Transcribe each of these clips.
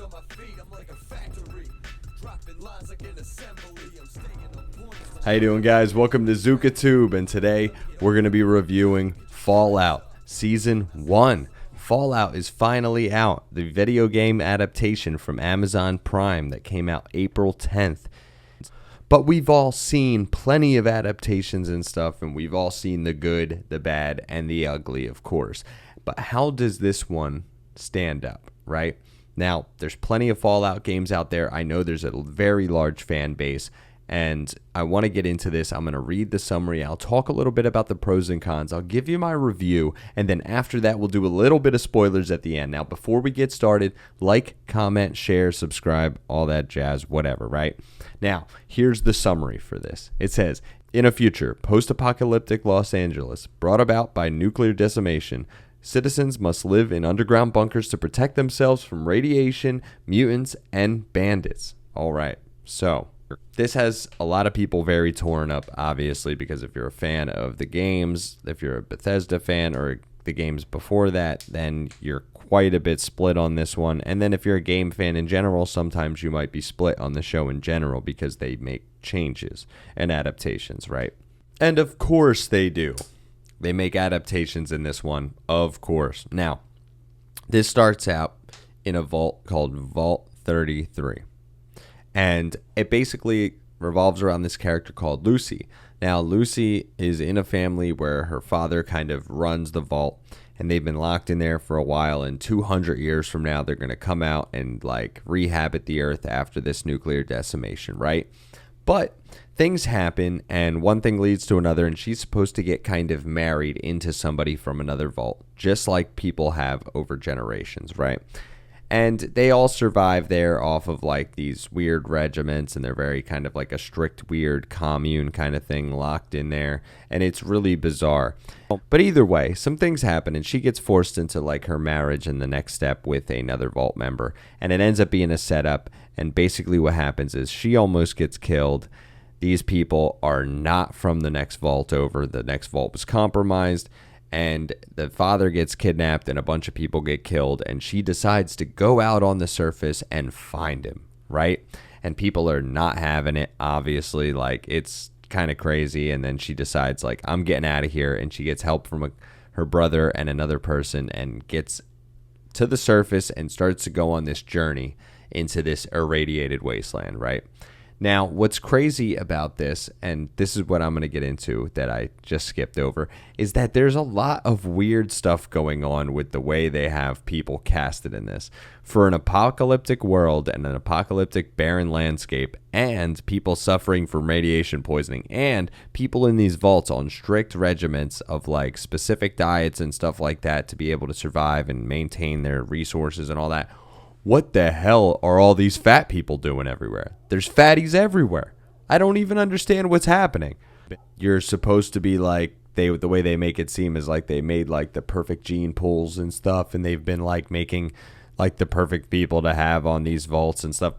on my feet, I'm like a factory. Dropping lines like an assembly. I'm staying on point. How you doing, guys? Welcome to ZukaTube, and today we're going to be reviewing Fallout Season 1. Fallout is finally out, the video game adaptation from Amazon Prime that came out April 10th. But we've all seen plenty of adaptations and stuff, and we've all seen the good, the bad, and the ugly, of course. But how does this one stand up, right? Now, there's plenty of Fallout games out there. I know there's a very large fan base, and I want to get into this. I'm going to read the summary. I'll talk a little bit about the pros and cons. I'll give you my review, and then after that, we'll do a little bit of spoilers at the end. Now, before we get started, like, comment, share, subscribe, all that jazz, whatever, right? Now, here's the summary for this. It says, in a future, post-apocalyptic Los Angeles, brought about by nuclear decimation, citizens must live in underground bunkers to protect themselves from radiation, mutants, and bandits. All right, so this has a lot of people very torn up, obviously, because if you're a fan of the games, if you're a Bethesda fan or the games before that, then you're quite a bit split on this one. And then if you're a game fan in general, sometimes you might be split on the show in general because they make changes and adaptations, right? And of course they do. They make adaptations in this one, of course. Now, this starts out in a vault called Vault 33. And it basically revolves around this character called Lucy. Now, Lucy is in a family where her father kind of runs the vault, and they've been locked in there for a while, and 200 years from now, they're going to come out and, like, rehabit the earth after this nuclear decimation, right? But things happen, and one thing leads to another, and she's supposed to get kind of married into somebody from another vault, just like people have over generations, right? And they all survive there off of like these weird regiments, and they're very kind of like a strict, weird commune kind of thing locked in there. And it's really bizarre. But either way, some things happen, and she gets forced into like her marriage and the next step with another vault member. And it ends up being a setup. And basically what happens is she almost gets killed. These people are not from the next vault over. The next vault was compromised. And the father gets kidnapped and a bunch of people get killed, and she decides to go out on the surface and find him, right? And people are not having it, obviously. Like, it's kind of crazy. And then she decides, like, I'm getting out of here, and she gets help from her brother and another person and gets to the surface and starts to go on this journey into this irradiated wasteland, right? Now, what's crazy about this, and this is what I'm going to get into that I just skipped over, is that there's a lot of weird stuff going on with the way they have people casted in this. For an apocalyptic world and an apocalyptic barren landscape, and people suffering from radiation poisoning, and people in these vaults on strict regiments of like specific diets and stuff like that to be able to survive and maintain their resources and all that. What the hell are all these fat people doing everywhere? There's fatties everywhere. I don't even understand what's happening. You're supposed to be like, the way they make it seem is like they made like the perfect gene pools and stuff, and they've been like making like the perfect people to have on these vaults and stuff.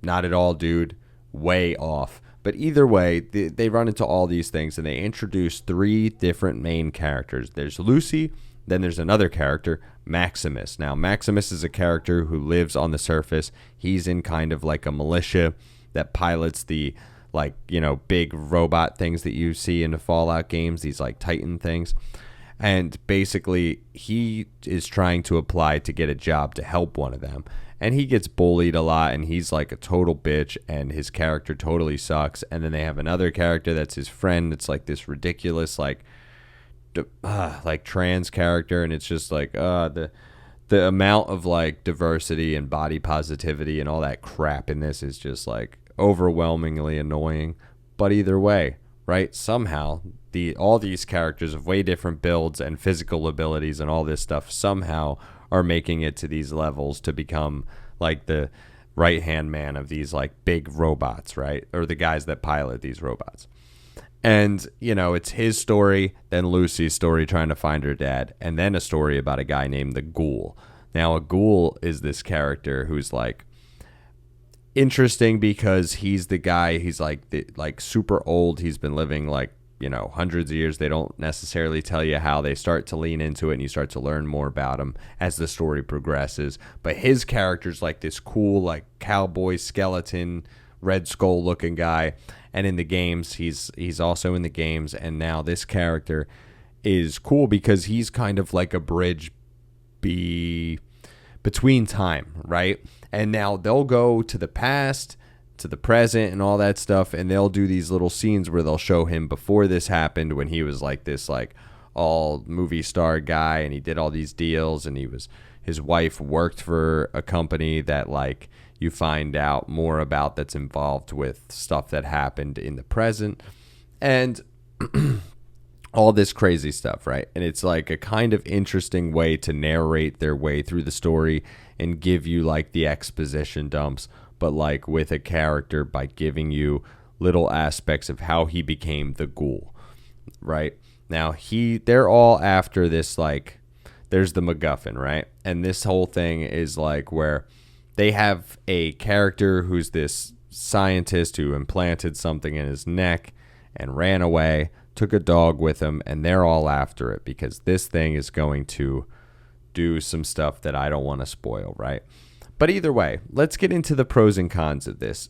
Not at all, dude. Way off. But either way, they run into all these things, and they introduce 3 different main characters. There's Lucy. Then there's another character, Maximus. Now, Maximus is a character who lives on the surface. He's in kind of like a militia that pilots the, like, you know, big robot things that you see in the Fallout games, these like Titan things. And basically, he is trying to apply to get a job to help one of them. And he gets bullied a lot, and he's like a total bitch, and his character totally sucks. And then they have another character that's his friend. It's like this ridiculous, like trans character, and it's just like the amount of like diversity and body positivity and all that crap in this is just like overwhelmingly annoying. But either way, right, somehow all these characters of way different builds and physical abilities and all this stuff somehow are making it to these levels to become like the right hand man of these like big robots, right, or the guys that pilot these robots. And, you know, it's his story, then Lucy's story trying to find her dad, and then a story about a guy named the Ghoul. Now, a Ghoul is this character who's, like, interesting because he's the guy, he's, like, super old. He's been living, like, hundreds of years. They don't necessarily tell you how. They start to lean into it, and you start to learn more about him as the story progresses. But his character's like this cool, like cowboy skeleton, Red Skull looking guy. And in the games, he's also in the games. And now this character is cool because he's kind of like a bridge between time, right? And now they'll go to the past, to the present, and all that stuff, and they'll do these little scenes where they'll show him before this happened, when he was like this like all movie star guy, and he did all these deals, and his wife worked for a company that like you find out more about, that's involved with stuff that happened in the present, and all this crazy stuff, right? And it's like a kind of interesting way to narrate their way through the story and give you like the exposition dumps, but like with a character, by giving you little aspects of how he became the ghoul, right? Now they're all after this, like there's the MacGuffin, right? And this whole thing is like where they have a character who's this scientist who implanted something in his neck and ran away, took a dog with him, and they're all after it because this thing is going to do some stuff that I don't want to spoil, right? But either way, let's get into the pros and cons of this.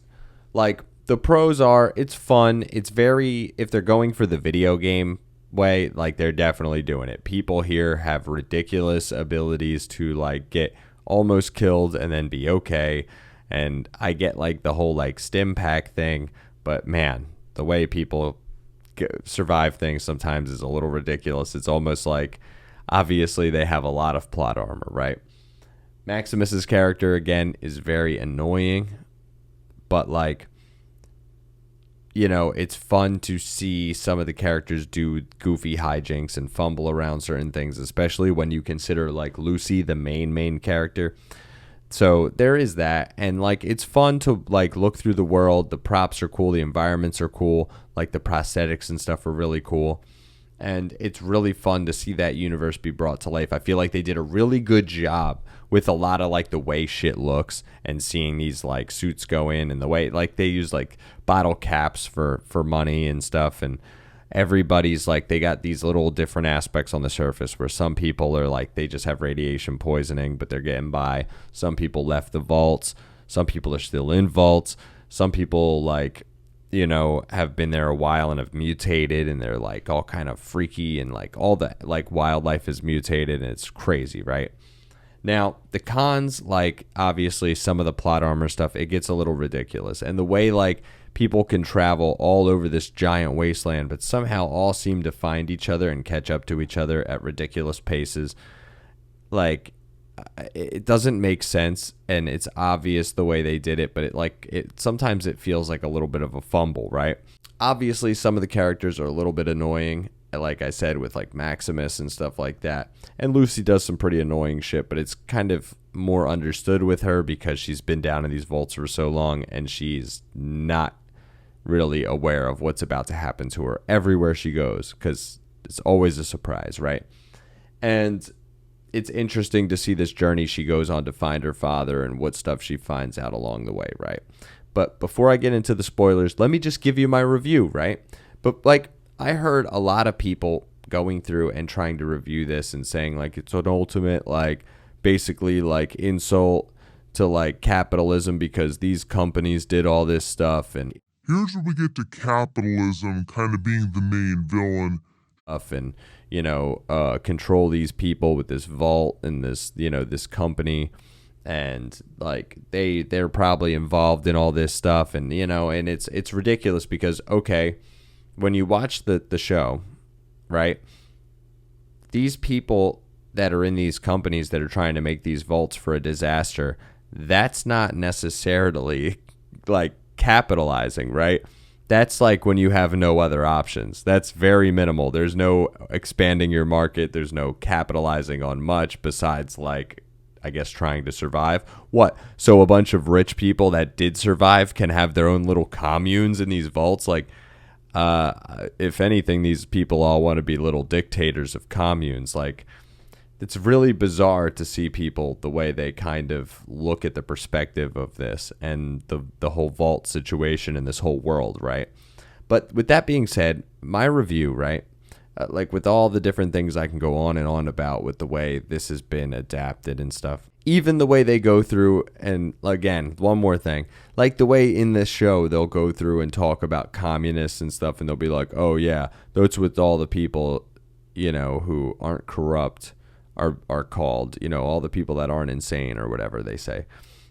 Like, the pros are, it's fun. It's very, if they're going for the video game way, like, they're definitely doing it. People here have ridiculous abilities to, like, get almost killed and then be okay. And I get, like, the whole, like, stim pack thing. But, man, the way people survive things sometimes is a little ridiculous. It's almost like, obviously, they have a lot of plot armor, right? Maximus's character, again, is very annoying, but like, it's fun to see some of the characters do goofy hijinks and fumble around certain things, especially when you consider like Lucy the main character. So there is that, and like it's fun to like look through the world. The props are cool, the environments are cool, like the prosthetics and stuff are really cool. And it's really fun to see that universe be brought to life. I feel like they did a really good job with a lot of like the way shit looks, and seeing these like suits go in, and the way like they use like bottle caps for money and stuff. And everybody's like, they got these little different aspects on the surface where some people are like, they just have radiation poisoning, but they're getting by. Some people left the vaults. Some people are still in vaults. Some people like, have been there a while and have mutated, and they're like all kind of freaky, and like all that like wildlife is mutated, and it's crazy, right? Now, the cons, like obviously some of the plot armor stuff, it gets a little ridiculous. And the way like people can travel all over this giant wasteland, but somehow all seem to find each other and catch up to each other at ridiculous paces. Like, it doesn't make sense, and it's obvious the way they did it, but sometimes it feels like a little bit of a fumble, right? Obviously, some of the characters are a little bit annoying, like I said, with like Maximus and stuff like that. And Lucy does some pretty annoying shit, but it's kind of more understood with her because she's been down in these vaults for so long, and she's not really aware of what's about to happen to her everywhere she goes, because it's always a surprise, right? And it's interesting to see this journey she goes on to find her father and what stuff she finds out along the way, right? But before I get into the spoilers, let me just give you my review, right? But like, I heard a lot of people going through and trying to review this and saying like it's an ultimate like basically like insult to like capitalism because these companies did all this stuff, and here's where we get to capitalism kind of being the main villain. And control these people with this vault and this this company, and like they're probably involved in all this stuff, and and it's ridiculous because okay, when you watch the show, right, these people that are in these companies that are trying to make these vaults for a disaster, that's not necessarily like capitalizing, right? That's like when you have no other options. That's very minimal. There's no expanding your market. There's no capitalizing on much besides like, I guess, trying to survive. What? So a bunch of rich people that did survive can have their own little communes in these vaults? Like, if anything, these people all want to be little dictators of communes. Like, it's really bizarre to see people the way they kind of look at the perspective of this and the whole vault situation and this whole world, right? But with that being said, my review, right? Like with all the different things I can go on and on about with the way this has been adapted and stuff. Even the way they go through, and again, one more thing, like the way in this show they'll go through and talk about communists and stuff, and they'll be like, oh yeah, that's what all the people, you know, who aren't corrupt are called, you know, all the people that aren't insane or whatever they say.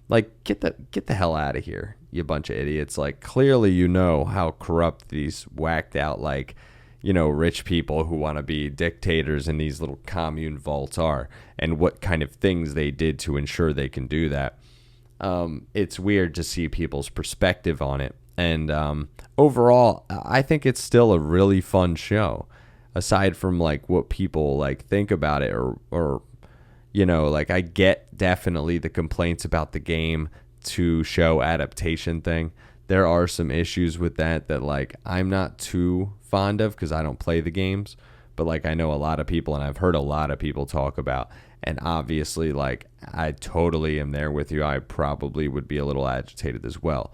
Like, get the hell out of here, you bunch of idiots. Like, clearly you know how corrupt these whacked out, like, you know, rich people who want to be dictators in these little commune vaults are, and what kind of things they did to ensure they can do that. It's weird to see people's perspective on it. And overall, I think it's still a really fun show, aside from like what people like think about it, or you know, like I get definitely the complaints about the game to show adaptation thing. There are some issues with that like I'm not too fond of because I don't play the games, but like I know a lot of people and I've heard a lot of people talk about, and obviously like I totally am there with you. I probably would be a little agitated as well.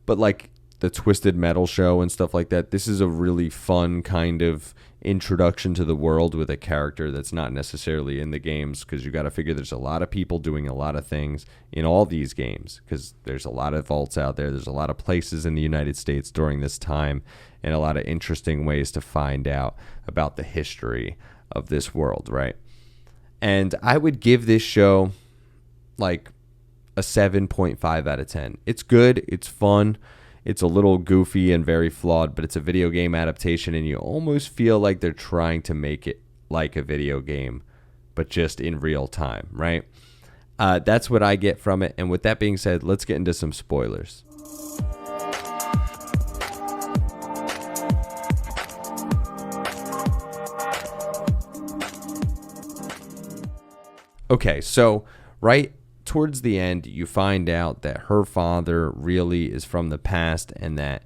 But like the Twisted Metal show and stuff like that, this is a really fun kind of introduction to the world with a character that's not necessarily in the games, because you got to figure there's a lot of people doing a lot of things in all these games, because there's a lot of vaults out there. There's a lot of places in the United States during this time, and a lot of interesting ways to find out about the history of this world, right? And I would give this show like a 7.5 out of 10. It's good. It's fun. It's a little goofy and very flawed, but it's a video game adaptation, and you almost feel like they're trying to make it like a video game, but just in real time, right? That's what I get from it. And with that being said, let's get into some spoilers. Okay, so right towards the end, you find out that her father really is from the past, and that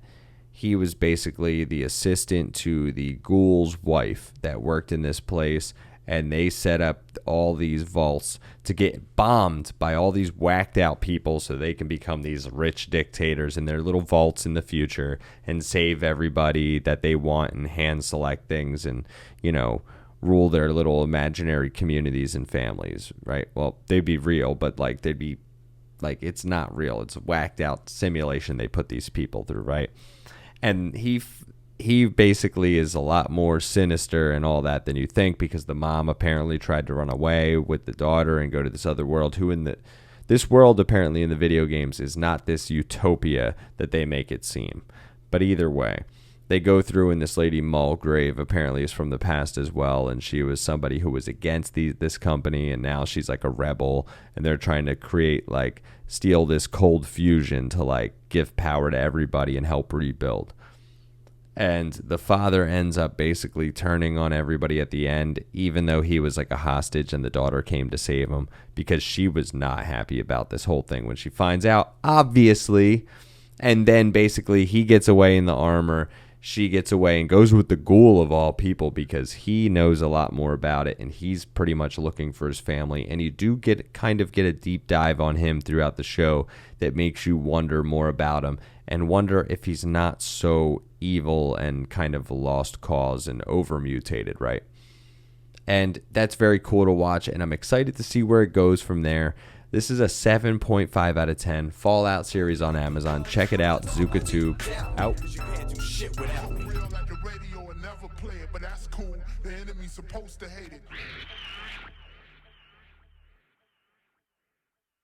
he was basically the assistant to the ghoul's wife that worked in this place, and they set up all these vaults to get bombed by all these whacked out people so they can become these rich dictators in their little vaults in the future and save everybody that they want and hand select things and, you know, rule their little imaginary communities and families, right? Well, they'd be real, but like they'd be like, it's not real. It's a whacked out simulation they put these people through, right? And he basically is a lot more sinister and all that than you think, because the mom apparently tried to run away with the daughter and go to this other world, who in this world apparently in the video games is not this utopia that they make it seem. But either way, they go through, and this lady Mulgrave apparently is from the past as well, and she was somebody who was against this company, and now she's like a rebel, and they're trying to steal this cold fusion to like give power to everybody and help rebuild. And the father ends up basically turning on everybody at the end, even though he was like a hostage and the daughter came to save him, because she was not happy about this whole thing when she finds out, obviously. And then basically he gets away in the armor. She gets away and goes with the ghoul of all people, because he knows a lot more about it, and he's pretty much looking for his family. And you do get a deep dive on him throughout the show that makes you wonder more about him and wonder if he's not so evil and kind of a lost cause and over mutated, right? And that's very cool to watch, and I'm excited to see where it goes from there. This is a 7.5 out of 10 Fallout series on Amazon. Check it out. ZukaTube out. Shit without me. Real like the radio and never play it, but that's cool. The enemy's supposed to hate it.